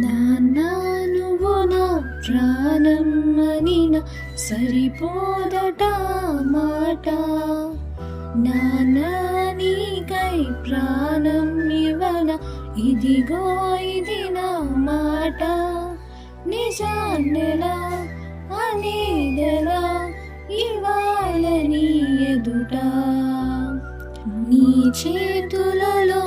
నాన్న నువ్వు నా ప్రాణం అనిన సరిపోదట మాట. నాన్న నీకై ప్రాణం ఇవ్వన ఇదిగో ఇది నా మాట. నిజాన్నెలా అనేదెలా ఇవాళ నీ ఎదుట. నీ చేతులలో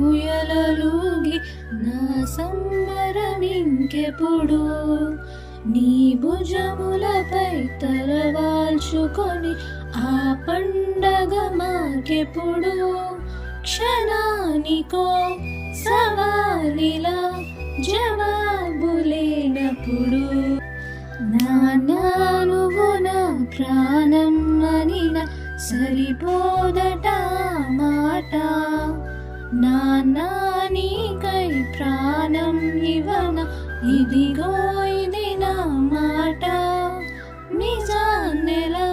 ఊయలలూగి నా సంబరం ఇంకెప్పుడు. నీ భుజములపై తలవాల్చుకొని ఆ పండగ మాకెప్పుడు. క్షణానికో సవాలిలా జవాబు లేనప్పుడు. నాన్న నువ్వు నా ప్రాణం అనిన సరిపోదట మాట. నాన్న నీకై ప్రాణం ఇవ్వన ఇదిగో ఇది నా మాట. నిజాన్నెలా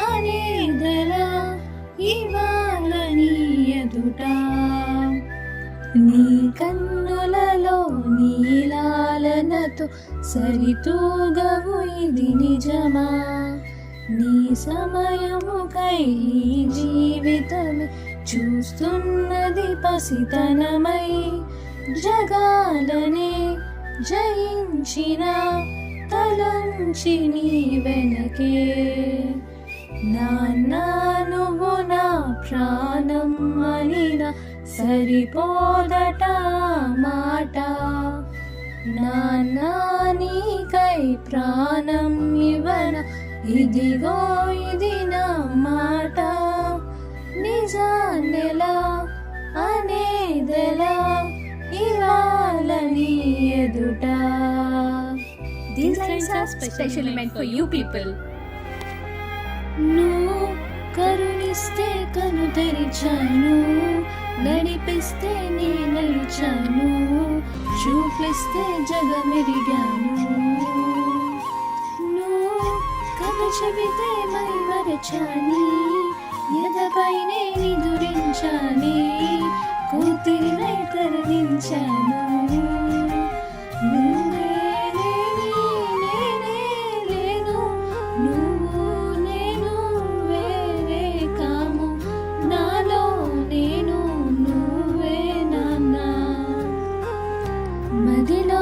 అనేదెలా ఇవాళ నీ ఎదుట. నీ కన్నులలో నీలాలనతో సరితూగవు ఇది నిజమా. నీ సమయముకై ఈ జీవితమే చూస్తున్నది పసితనమై. జగాలనే జయించిన తలంచి నీ వెనకే. నాన్న నువ్వు నా ప్రాణం అనిన సరిపోదట మాట. నాన్న నీకై ప్రాణం ఇవ్వన ఇదిగో ఇది నా మాట. నిజాన్నెలా అనేదెలా ఇవాళ నీ ఎదుట. These lines are specially meant for you people. నువ్వు కరుణిస్తే కను తెరిచాను, నడిపిస్తే నే నడిచాను, చూపిస్తే జగమెరిగాను. నువ్వు కథ చెబితే మై మరచాని, ఎదపైనే నిదురించాని, కూతురినై తరలించాను. నువ్వే లేని నేనే లేను, నువ్వు నేను వేరే కాము, నాలో నేను నువ్వే నాన్న. మదిలో